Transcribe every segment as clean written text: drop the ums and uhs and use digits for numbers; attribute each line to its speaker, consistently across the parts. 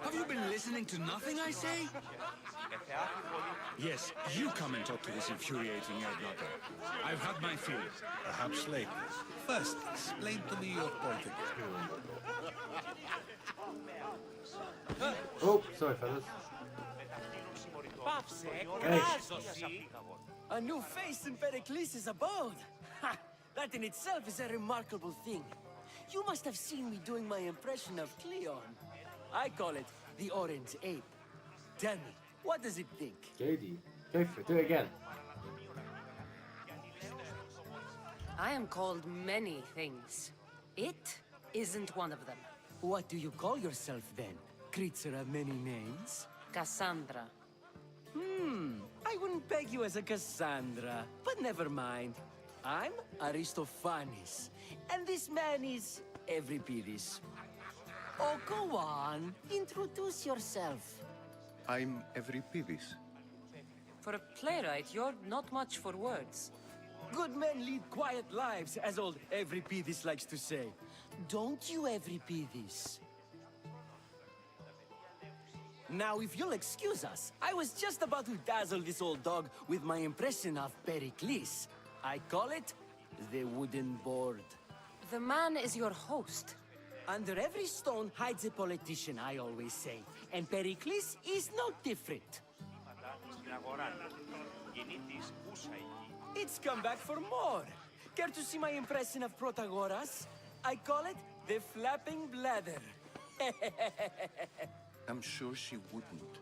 Speaker 1: Have you been listening to nothing I say? Yes, you come and talk to this infuriating airblotter. I've had my fill.
Speaker 2: Perhaps later. First, explain to me your point again.
Speaker 3: Oh, sorry, fellas. Hey.
Speaker 4: A new face in Pericles' abode! Ha! That in itself is a remarkable thing. You must have seen me doing my impression of Cleon. I call it the Orange Ape. Tell me, what does it think?
Speaker 3: JD, go for it. Do it again.
Speaker 5: I am called many things. It isn't one of them.
Speaker 4: What do you call yourself then? Creature of many names?
Speaker 5: Kassandra.
Speaker 4: I wouldn't peg you as a Kassandra, but never mind. I'm Aristophanes, and this man is Euripides. Oh, go on. Introduce yourself.
Speaker 6: I'm Euripides.
Speaker 5: For a playwright, you're not much for words.
Speaker 4: Good men lead quiet lives, as old Euripides likes to say. Don't you, Euripides? Now, if you'll excuse us, I was just about to dazzle this old dog with my impression of Pericles. I call it the wooden board.
Speaker 5: The man is your host.
Speaker 4: Under every stone hides a politician, I always say. And Pericles is no different. It's come back for more. Care to see my impression of Protagoras? I call it the flapping bladder.
Speaker 6: I'm sure she wouldn't.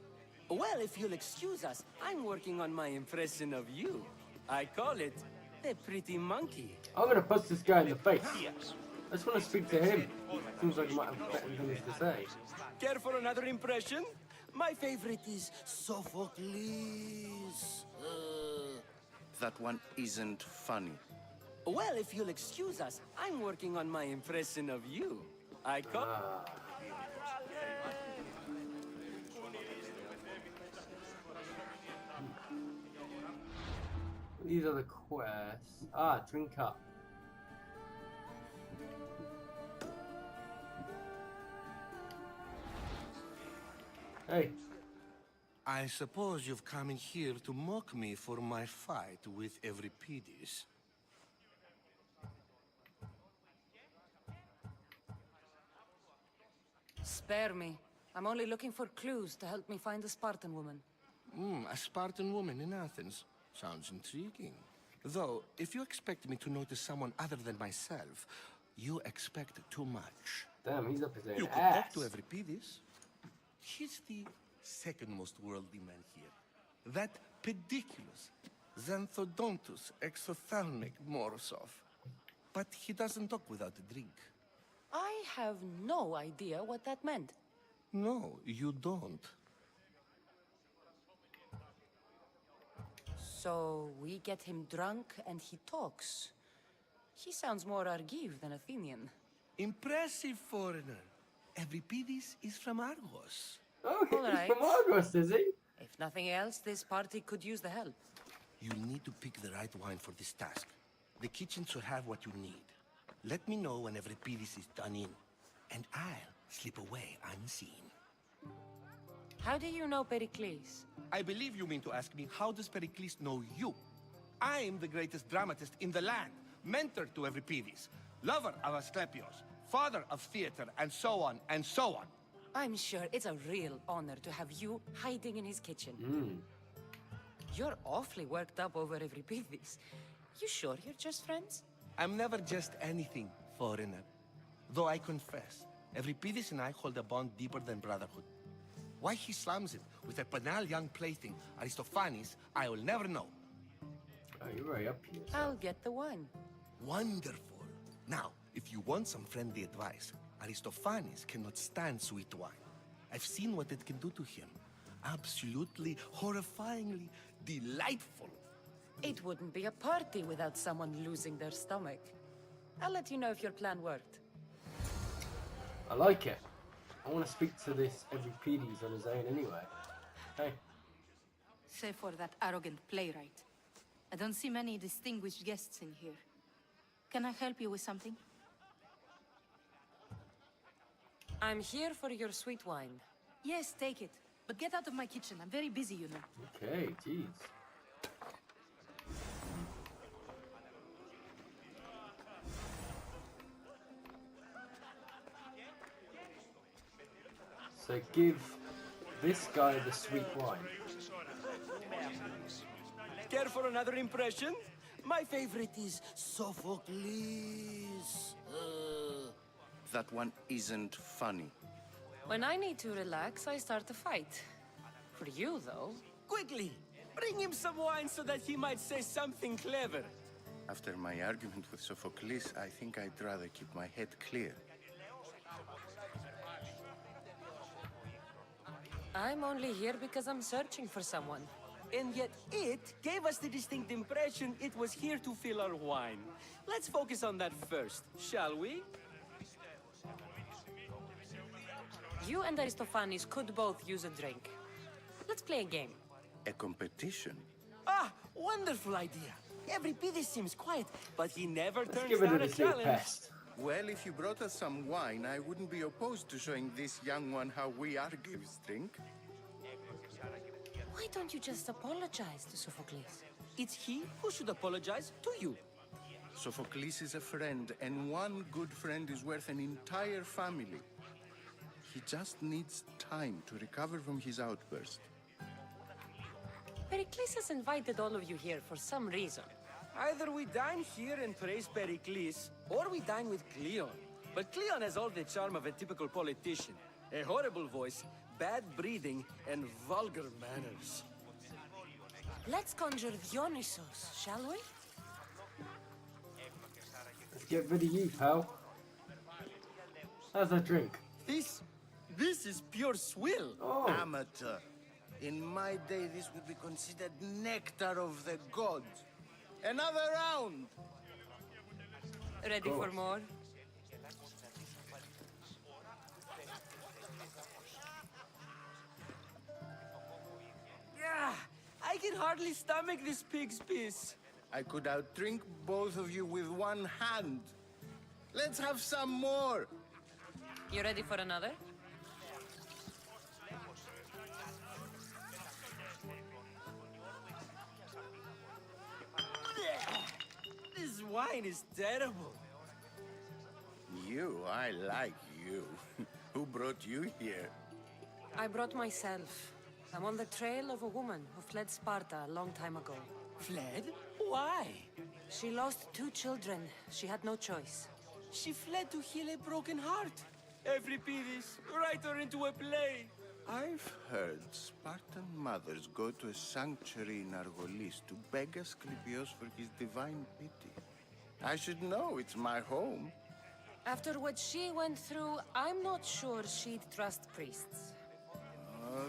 Speaker 4: Well, if you'll excuse us, I'm working on my impression of you. I call it the pretty monkey.
Speaker 3: I'm gonna punch this guy in the face. I just want to speak to him. Seems like he might have better things to say.
Speaker 4: Care for another impression? My favorite is Sophocles.
Speaker 6: That one isn't funny.
Speaker 4: Well, if you'll excuse us, I'm working on my impression of you. I call...
Speaker 3: These are the quests. Ah, drink up. Hey.
Speaker 2: I suppose you've come in here to mock me for my fight with Euripides.
Speaker 5: Spare me. I'm only looking for clues to help me find a Spartan woman.
Speaker 2: A Spartan woman in Athens. Sounds intriguing. Though, if you expect me to notice someone other than myself, you expect too much.
Speaker 3: Damn, he's up his own
Speaker 2: You could
Speaker 3: ass.
Speaker 2: talk to Euripides. He's the second most worldly man here. That pediculous, xanthodontus, exophthalmic Morosov. But he doesn't talk without a drink.
Speaker 5: I have no idea what that meant.
Speaker 2: No, you don't.
Speaker 5: So we get him drunk and he talks. He sounds more Argive than Athenian.
Speaker 2: Impressive foreigner. Euripides is from Argos.
Speaker 3: Oh, he's
Speaker 5: All right.
Speaker 3: from Argos, is he?
Speaker 5: If nothing else, this party could use the help.
Speaker 2: You need to pick the right wine for this task. The kitchen should have what you need. Let me know when Euripides is done in, and I'll slip away unseen.
Speaker 5: How do you know Pericles?
Speaker 2: I believe you mean to ask me, how does Pericles know you? I'm the greatest dramatist in the land, mentor to Euripides, lover of Asclepios, father of theater, and so on, and so on.
Speaker 5: I'm sure it's a real honor to have you hiding in his kitchen. You're awfully worked up over Euripides. You sure you're just friends?
Speaker 2: I'm never just anything, foreigner. Though I confess, Euripides and I hold a bond deeper than brotherhood. Why he slams it with a banal young plaything, Aristophanes, I will never know.
Speaker 3: Oh, you're very up here.
Speaker 5: I'll get the wine.
Speaker 2: Wonderful. Now, if you want some friendly advice, Aristophanes cannot stand sweet wine. I've seen what it can do to him. Absolutely, horrifyingly delightful.
Speaker 5: It wouldn't be a party without someone losing their stomach. I'll let you know if your plan worked.
Speaker 3: I like it. I want to speak to this Euripides on his own anyway. Hey.
Speaker 7: Save for that arrogant playwright. I don't see many distinguished guests in here. Can I help you with something?
Speaker 5: I'm here for your sweet wine.
Speaker 7: Yes, take it. But get out of my kitchen. I'm very busy, you know.
Speaker 3: Okay, jeez. So give this guy the sweet wine.
Speaker 4: Care for another impression? My favorite is Sophocles.
Speaker 6: That one isn't funny.
Speaker 5: When I need to relax, I start a fight. For you, though.
Speaker 4: Quickly, bring him some wine so that he might say something clever.
Speaker 6: After my argument with Sophocles, I think I'd rather keep my head clear.
Speaker 5: I'm only here because I'm searching for someone.
Speaker 4: And yet it gave us the distinct impression it was here to fill our wine. Let's focus on that first, shall we?
Speaker 5: You and Aristophanes could both use a drink. Let's play a game.
Speaker 6: A competition?
Speaker 4: Ah, wonderful idea. Everybody seems quiet, but he never
Speaker 3: Let's
Speaker 4: turns
Speaker 3: give it
Speaker 4: down
Speaker 3: a
Speaker 4: a
Speaker 3: little
Speaker 4: challenge.
Speaker 3: pest.
Speaker 6: Well, if you brought us some wine, I wouldn't be opposed to showing this young one how we Argives drink.
Speaker 5: Why don't you just apologize to Sophocles?
Speaker 4: It's he who should apologize to you.
Speaker 6: Sophocles is a friend, and one good friend is worth an entire family. He just needs time to recover from his outburst.
Speaker 5: Pericles has invited all of you here for some reason.
Speaker 4: Either we dine here and praise Pericles, or we dine with Cleon. But Cleon has all the charm of a typical politician. A horrible voice, bad breeding, and vulgar manners.
Speaker 5: Let's conjure Dionysos, shall we?
Speaker 3: Let's get rid of you, pal. How's that drink?
Speaker 4: This is pure swill.
Speaker 3: Oh,
Speaker 6: Amateur. In my day, this would be considered nectar of the gods. Another round!
Speaker 5: Ready for more?
Speaker 4: Yeah, I can hardly stomach this pig's piss.
Speaker 6: I could outdrink both of you with one hand. Let's have some more!
Speaker 5: You ready for another?
Speaker 4: This wine is terrible.
Speaker 6: You, I like you. Who brought you here?
Speaker 5: I brought myself. I'm on the trail of a woman who fled Sparta a long time ago.
Speaker 4: Fled? Why?
Speaker 5: She lost 2 children. She had no choice.
Speaker 4: She fled to heal a broken heart. Euripides, write her into a play.
Speaker 6: I've heard Spartan mothers go to a sanctuary in Argolis to beg Asclepios for his divine pity. I should know, it's my home.
Speaker 5: After what she went through, I'm not sure she'd trust priests.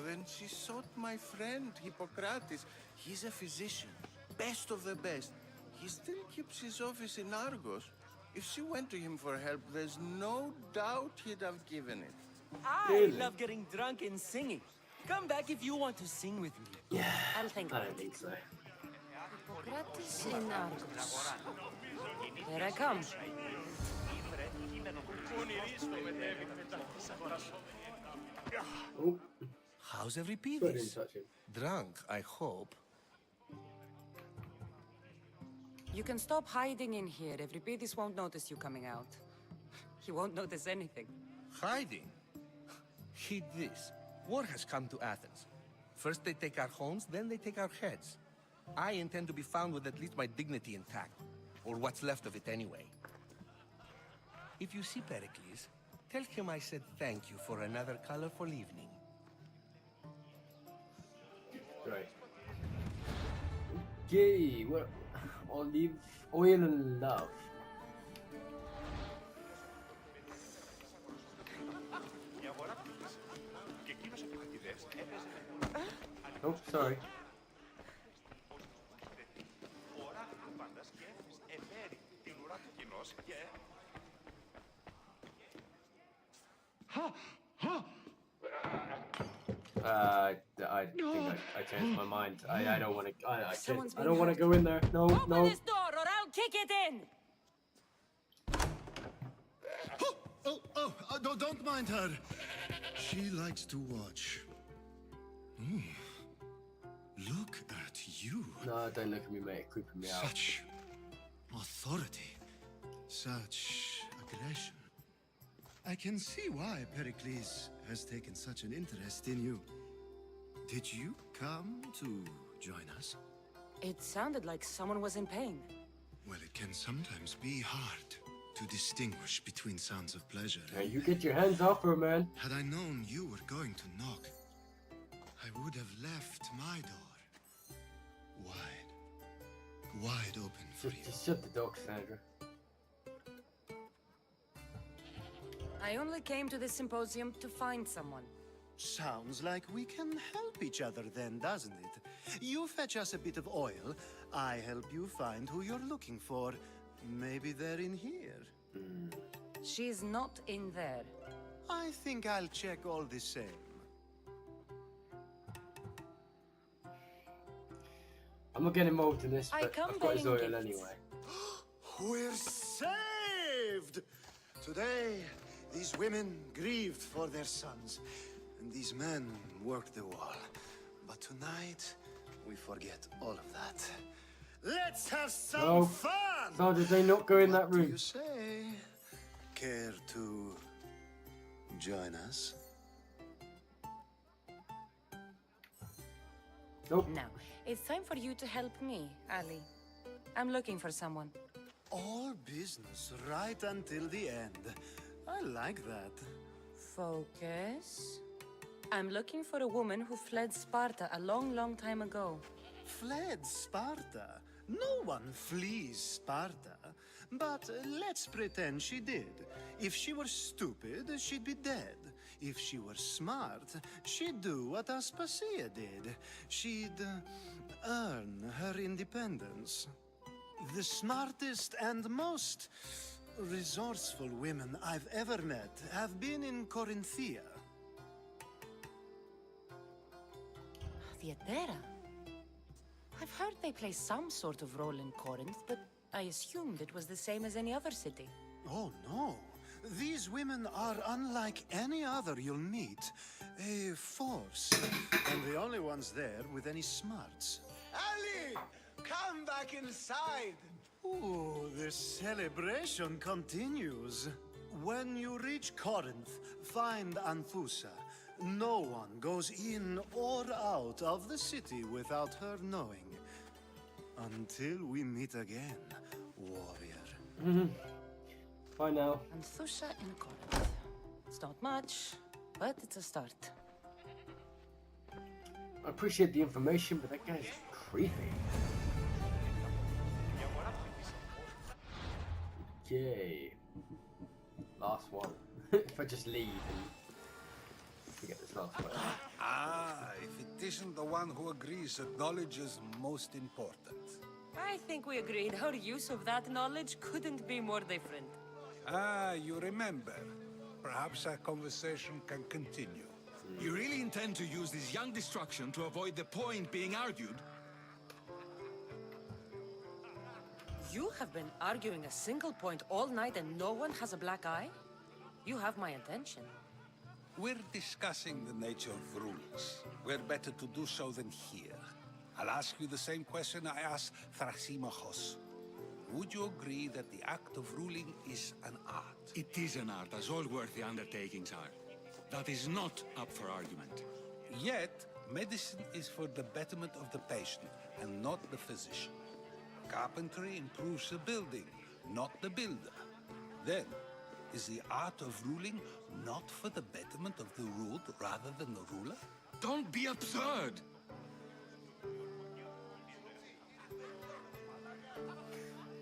Speaker 6: Then she sought my friend, Hippocrates. He's a physician, best of the best. He still keeps his office in Argos. If she went to him for help, there's no doubt he'd have given it.
Speaker 4: I
Speaker 3: Really?
Speaker 4: love getting drunk and singing. Come back if you want to sing with me.
Speaker 3: yeah.
Speaker 5: I'll think
Speaker 3: I
Speaker 5: about
Speaker 3: don't
Speaker 5: it.
Speaker 3: think so.
Speaker 5: Hippocrates in Argos. Here I come.
Speaker 3: Oh,
Speaker 2: How's
Speaker 3: but didn't
Speaker 2: Euripides?
Speaker 3: touch him.
Speaker 2: Drunk, I hope.
Speaker 5: You can stop hiding in here. Euripides won't notice you coming out. He won't notice anything.
Speaker 2: Hiding? Heed this. War has come to Athens. First they take our homes, then they take our heads. I intend to be found with at least my dignity intact. Or what's left of it anyway. If you see Pericles, tell him I said thank you for another colorful evening.
Speaker 3: Right. Okay, well, olive oil and love. Oh, sorry. I think I changed my mind. I don't want to.
Speaker 5: Someone's
Speaker 3: I
Speaker 5: been
Speaker 3: don't want to
Speaker 5: hurt.
Speaker 3: go in there. No,
Speaker 5: Open
Speaker 3: no.
Speaker 5: this door or I'll kick it in!
Speaker 1: Don't mind her.
Speaker 8: She likes to watch. Ooh. Look at you.
Speaker 3: No, don't look at me, mate. Creeping me out.
Speaker 8: Such authority. Such aggression. I can see why Pericles has taken such an interest in you. Did you come to join us?
Speaker 5: It sounded like someone was in pain.
Speaker 8: Well, it can sometimes be hard to distinguish between sounds of pleasure.
Speaker 3: Hey, you get your hands off her, man.
Speaker 8: Had I known you were going to knock, I would have left my door wide open for you.
Speaker 3: Just shut the door, Kassandra.
Speaker 5: I only came to this symposium to find someone.
Speaker 9: Sounds like we can help each other then, doesn't it? You fetch us a bit of oil, I help you find who you're looking for. Maybe they're in here.
Speaker 5: She's not in there.
Speaker 9: I think I'll check all the same.
Speaker 3: I'm not getting involved in this,
Speaker 5: I
Speaker 3: but
Speaker 5: come
Speaker 3: I've got his
Speaker 5: bearing
Speaker 3: oil
Speaker 5: gifts.
Speaker 3: anyway.
Speaker 9: We're saved! Today, these women grieved for their sons, and these men worked the wall. But tonight, we forget all of that. Let's have some
Speaker 3: No.
Speaker 9: fun!
Speaker 3: So did they not go in that
Speaker 9: What do
Speaker 3: room?
Speaker 9: you say? Care to join us?
Speaker 3: Nope.
Speaker 5: Now, it's time for you to help me, Ali. I'm looking for someone.
Speaker 9: All business right until the end. I like that.
Speaker 5: Focus. I'm looking for a woman who fled Sparta a long, long time ago.
Speaker 9: Fled Sparta? No one flees Sparta. But let's pretend she did. If she were stupid, she'd be dead. If she were smart, she'd do what Aspasia did. She'd earn her independence. The smartest and most resourceful women I've ever met have been in Corinthia.
Speaker 5: Theatera. I've heard they play some sort of role in Corinth, but I assumed it was the same as any other city.
Speaker 9: Oh, no. These women are unlike any other you'll meet. A force. And the only ones there with any smarts. Ali! Come back inside! Ooh, the celebration continues. When you reach Corinth, find Anthusa. No one goes in or out of the city without her knowing. Until we meet again, warrior.
Speaker 3: Bye now.
Speaker 5: And Thusha in Corinth. It's not much, but it's a start.
Speaker 3: I appreciate the information, but that guy's creepy. Okay. Last one. If I just leave and forget this last one.
Speaker 1: Ah, if it isn't the one who agrees that knowledge is most important.
Speaker 5: I think we agreed our use of that knowledge couldn't be more different.
Speaker 1: Ah, you remember. Perhaps our conversation can continue.
Speaker 10: You really intend to use this young destruction to avoid the point being argued?
Speaker 5: You have been arguing a single point all night and no one has a black eye? You have my attention.
Speaker 1: We're discussing the nature of rules. We're better to do so than here. I'll ask you the same question I asked Thrasymachos. Would you agree that the act of ruling is an art?
Speaker 10: It is an art, as all worthy undertakings are. That is not up for argument.
Speaker 1: Yet, medicine is for the betterment of the patient and not the physician. Carpentry improves the building, not the builder. Then, is the art of ruling not for the betterment of the ruled rather than the ruler?
Speaker 10: Don't be absurd!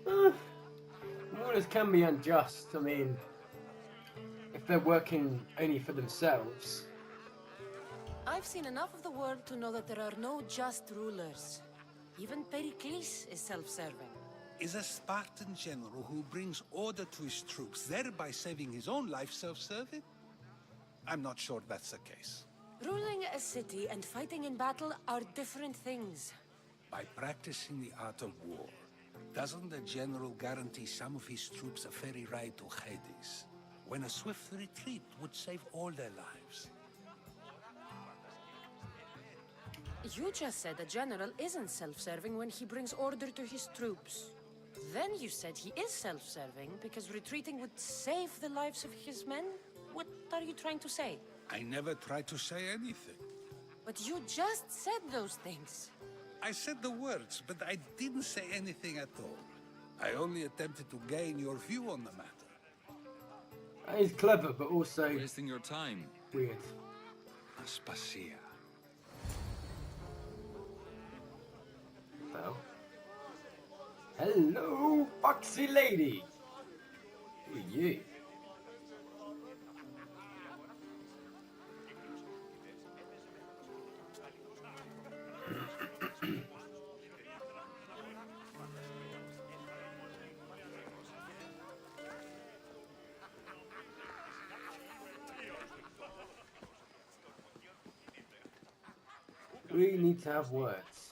Speaker 3: Rulers can be unjust. I mean, if they're working only for themselves.
Speaker 5: I've seen enough of the world to know that there are no just rulers. Even Pericles is self-serving.
Speaker 1: Is a Spartan general who brings order to his troops, thereby saving his own life, self-serving? I'm not sure that's the case.
Speaker 5: Ruling a city and fighting in battle are different things.
Speaker 1: By practicing the art of war, doesn't the general guarantee some of his troops a ferry ride to Hades, when a swift retreat would save all their lives?
Speaker 5: You just said a general isn't self-serving when he brings order to his troops. Then you said he is self-serving because retreating would save the lives of his men? What are you trying to say?
Speaker 1: I never tried to say anything.
Speaker 5: But you just said those things.
Speaker 1: I said the words, but I didn't say anything at all. I only attempted to gain your view on the matter.
Speaker 3: He's clever, but also
Speaker 10: Wasting your time.
Speaker 3: weird.
Speaker 10: Aspasia.
Speaker 3: Well. Hello, foxy lady. Who are you? We need to have words.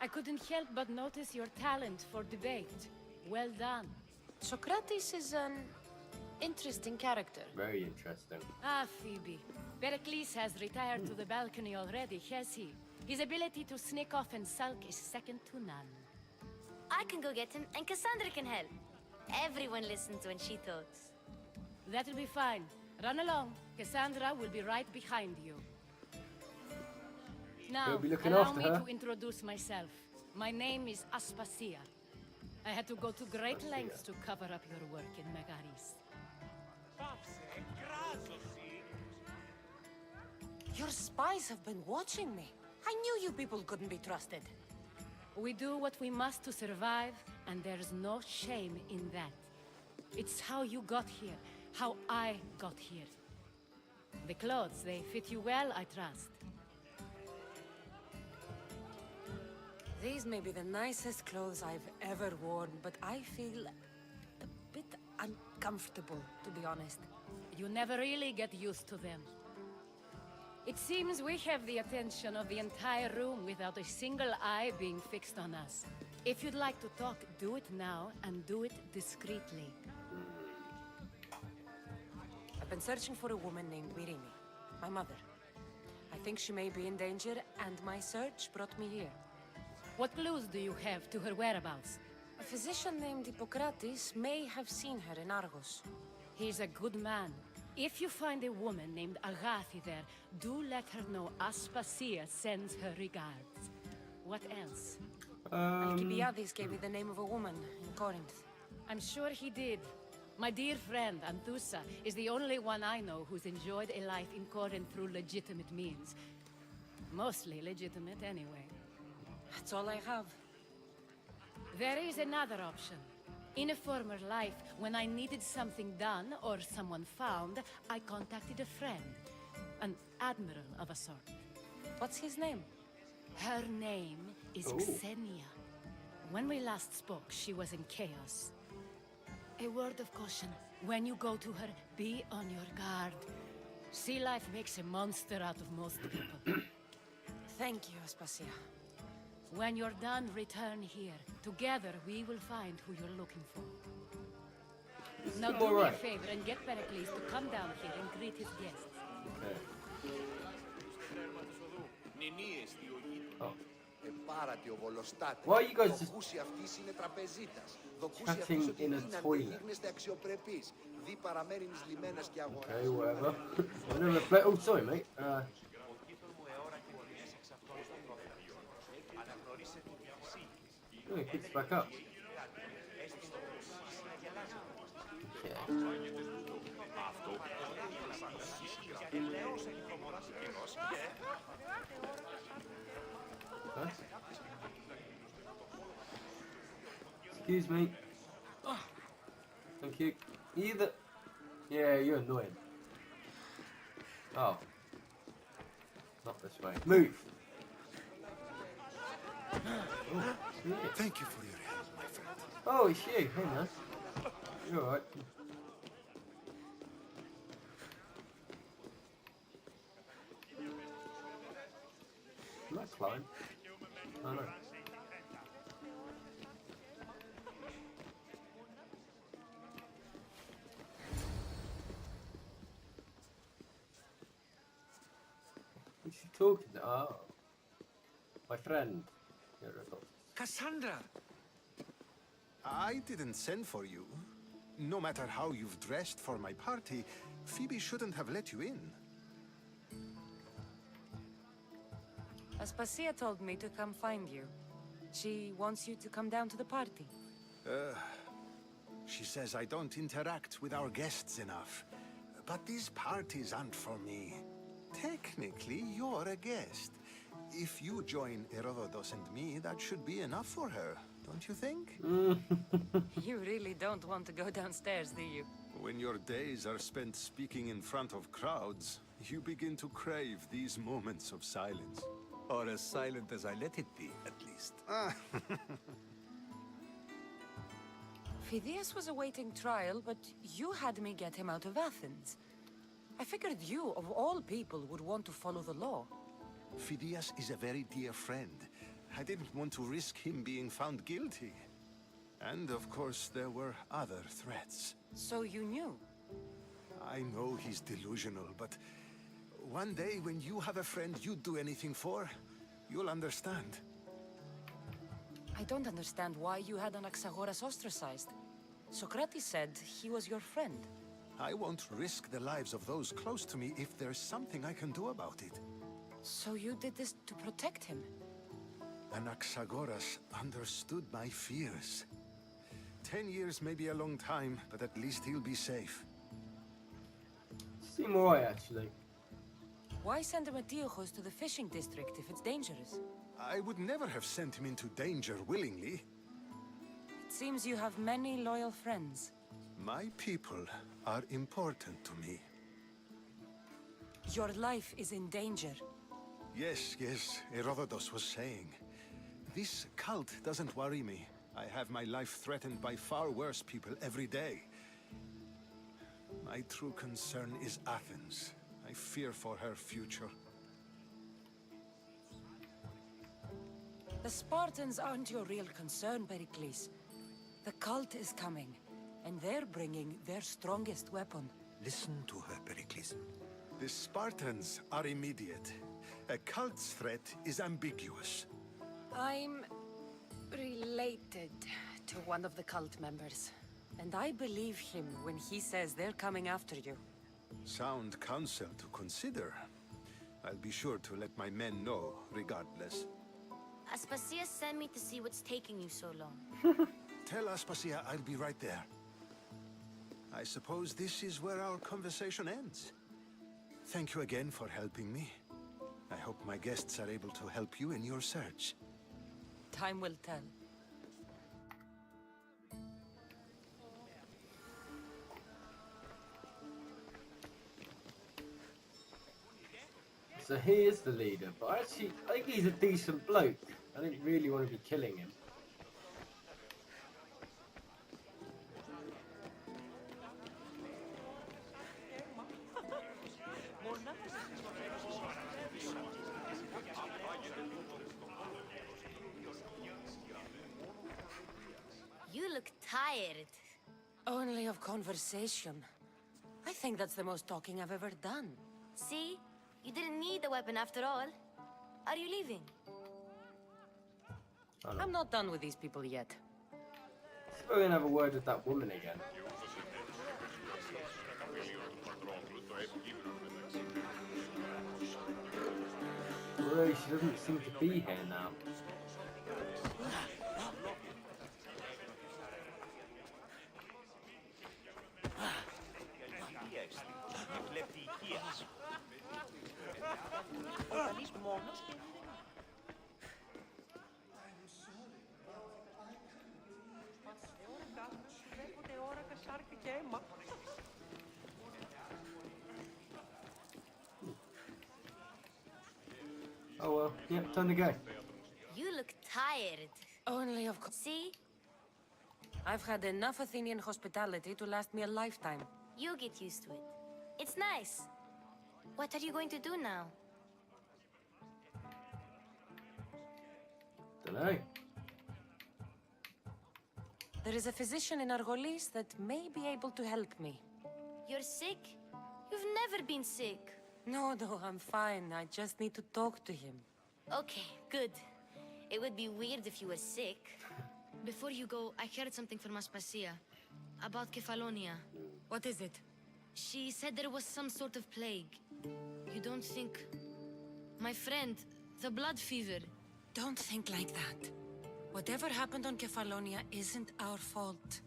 Speaker 11: I couldn't help but notice your talent for debate. Well done.
Speaker 5: Socrates is an interesting character.
Speaker 3: Very interesting.
Speaker 11: Ah, Phoebe. Pericles has retired to the balcony already, has he? His ability to sneak off and sulk is second to none.
Speaker 12: I can go get him, and Kassandra can help. Everyone listens when she talks.
Speaker 11: That'll be fine. Run along. Kassandra will be right behind you. Now,
Speaker 3: We'll be looking
Speaker 11: allow
Speaker 3: after
Speaker 11: me
Speaker 3: her.
Speaker 11: to introduce myself. My name is Aspasia. I had to go to great lengths to cover up your work in Megaris.
Speaker 5: Your spies have been watching me. I knew you people couldn't be trusted.
Speaker 11: We do what we must to survive, and there's no shame in that. It's how you got here, how I got here. The clothes, they fit you well, I trust.
Speaker 5: These may be the nicest clothes I've ever worn, but I feel a bit uncomfortable, to be honest.
Speaker 11: You never really get used to them. It seems we have the attention of the entire room without a single eye being fixed on us. If you'd like to talk, do it now, and do it discreetly.
Speaker 5: I've been searching for a woman named Mirini, my mother. I think she may be in danger, and my search brought me here.
Speaker 11: What clues do you have to her whereabouts?
Speaker 5: A physician named Hippocrates may have seen her in Argos.
Speaker 11: He's a good man. If you find a woman named Agathi there, do let her know Aspasia sends her regards. What else?
Speaker 5: Alcibiades gave me the name of a woman in Corinth.
Speaker 11: I'm sure he did. My dear friend, Anthusa, is the only one I know who's enjoyed a life in Corinth through legitimate means. Mostly legitimate, anyway.
Speaker 5: That's all I have.
Speaker 11: There is another option. In a former life, when I needed something done or someone found, I contacted a friend. An admiral of a sort.
Speaker 5: What's his name?
Speaker 11: Her name is Xenia. When we last spoke, she was in chaos. A word of caution. When you go to her, be on your guard. Sea life makes a monster out of most people.
Speaker 5: Thank you, Aspasia.
Speaker 11: When you're done, return here. Together, we will find who you're looking for. Now do me a favor and get Pericles to come down here and greet his guests.
Speaker 3: Okay. Oh. Why are you guys just chatting in a toilet? Okay, whatever. Oh, sorry, mate. Oh, it picks back up. Okay. Huh? Excuse me. Thank you. Either. Yeah, you're annoying. Oh. Not this way. Move! Oh,
Speaker 9: Thank you for your help, my friend.
Speaker 3: oh, it's you. Hey, man. You're alright. Can I climb? Oh, no. Who's she talking to? Oh. My friend. Herodotus.
Speaker 10: Kassandra!
Speaker 9: I didn't send for you. No matter how you've dressed for my party, Phoebe shouldn't have let you in.
Speaker 5: Aspasia told me to come find you. She wants you to come down to the party.
Speaker 9: She says I don't interact with our guests enough. But these parties aren't for me. Technically, you're a guest. If you join Herodotus and me, that should be enough for her, don't you think?
Speaker 5: You really don't want to go downstairs, do you?
Speaker 9: When your days are spent speaking in front of crowds, you begin to crave these moments of silence.
Speaker 10: Or as silent as I let it be, at least.
Speaker 5: Phidias was awaiting trial, but you had me get him out of Athens. I figured you, of all people, would want to follow the law.
Speaker 9: Phidias is a very dear friend. I didn't want to risk him being found guilty. And of course, there were other threats.
Speaker 5: So you knew?
Speaker 9: I know he's delusional, but one day when you have a friend you'd do anything for, you'll understand.
Speaker 5: I don't understand why you had Anaxagoras ostracized. Socrates said he was your friend.
Speaker 9: I won't risk the lives of those close to me if there's something I can do about it.
Speaker 5: So you did this to protect him?
Speaker 9: Anaxagoras understood my fears. 10 years may be a long time, but at least he'll be safe.
Speaker 3: Seem alright, actually.
Speaker 5: Why send Antiochos to the fishing district if it's dangerous?
Speaker 9: I would never have sent him into danger willingly.
Speaker 5: It seems you have many loyal friends.
Speaker 9: My people are important to me.
Speaker 5: Your life is in danger.
Speaker 9: Yes, Herodotus was saying. This cult doesn't worry me. I have my life threatened by far worse people every day. My true concern is Athens. I fear for her future.
Speaker 5: The Spartans aren't your real concern, Pericles. The cult is coming, and they're bringing their strongest weapon.
Speaker 9: Listen to her, Pericles. The Spartans are immediate. A cult's threat is ambiguous.
Speaker 5: I'm related to one of the cult members, and I believe him when he says they're coming after you.
Speaker 9: Sound counsel to consider. I'll be sure to let my men know, regardless.
Speaker 12: Aspasia sent me to see what's taking you so long.
Speaker 9: Tell Aspasia I'll be right there. I suppose this is where our conversation ends. Thank you again for helping me. I hope my guests are able to help you in your search.
Speaker 5: Time will tell.
Speaker 3: So he is the leader, but actually, I think he's a decent bloke. I didn't really want to be killing him.
Speaker 12: You look tired.
Speaker 5: Only of conversation. I think that's the most talking I've ever done.
Speaker 12: See? You didn't need the weapon after all. Are you leaving?
Speaker 3: Oh, no.
Speaker 5: I'm not done with these people yet.
Speaker 3: We're gonna have a word with that woman again. Although she doesn't seem to be here now. Oh well, yep, time to go.
Speaker 12: You look tired.
Speaker 5: Only of course.
Speaker 12: See?
Speaker 5: I've had enough Athenian hospitality to last me a lifetime.
Speaker 12: You get used to it. It's nice. What are you going to do now?
Speaker 3: Dunno.
Speaker 5: There is a physician in Argolis that may be able to help me.
Speaker 12: You're sick? You've never been sick.
Speaker 5: No, I'm fine. I just need to talk to him.
Speaker 12: Okay, good. It would be weird if you were sick.
Speaker 13: Before you go, I heard something from Aspasia. About Kefalonia.
Speaker 11: What is it?
Speaker 13: She said there was some sort of plague. You don't think... My friend, the blood fever.
Speaker 11: Don't think like that. Whatever happened on Kefalonia isn't our fault.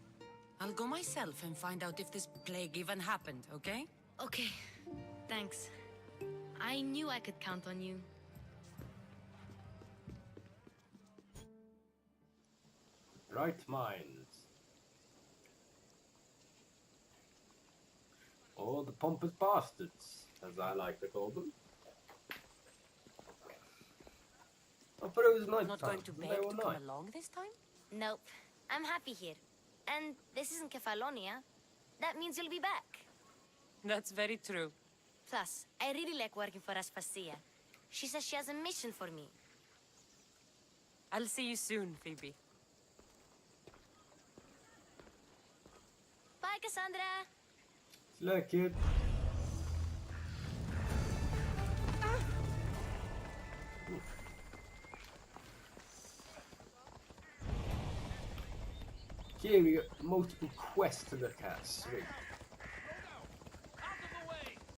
Speaker 11: I'll go myself and find out if this plague even happened, okay?
Speaker 13: Okay, thanks. I knew I could count on you.
Speaker 3: Right minds. Or the pompous bastards, as I like to call them. Oh, but it was night
Speaker 11: Not
Speaker 3: time.
Speaker 11: going to
Speaker 3: They
Speaker 11: beg
Speaker 3: were
Speaker 11: to come
Speaker 3: nice.
Speaker 11: along this time?
Speaker 12: Nope. I'm happy here. And this isn't Kefalonia. That means you'll be back.
Speaker 11: That's very true.
Speaker 12: Plus, I really like working for Aspasia. She says she has a mission for me.
Speaker 11: I'll see you soon, Phoebe.
Speaker 12: Bye, Kassandra.
Speaker 3: See you later, kid. Okay, we got multiple quests to look at. Sweet.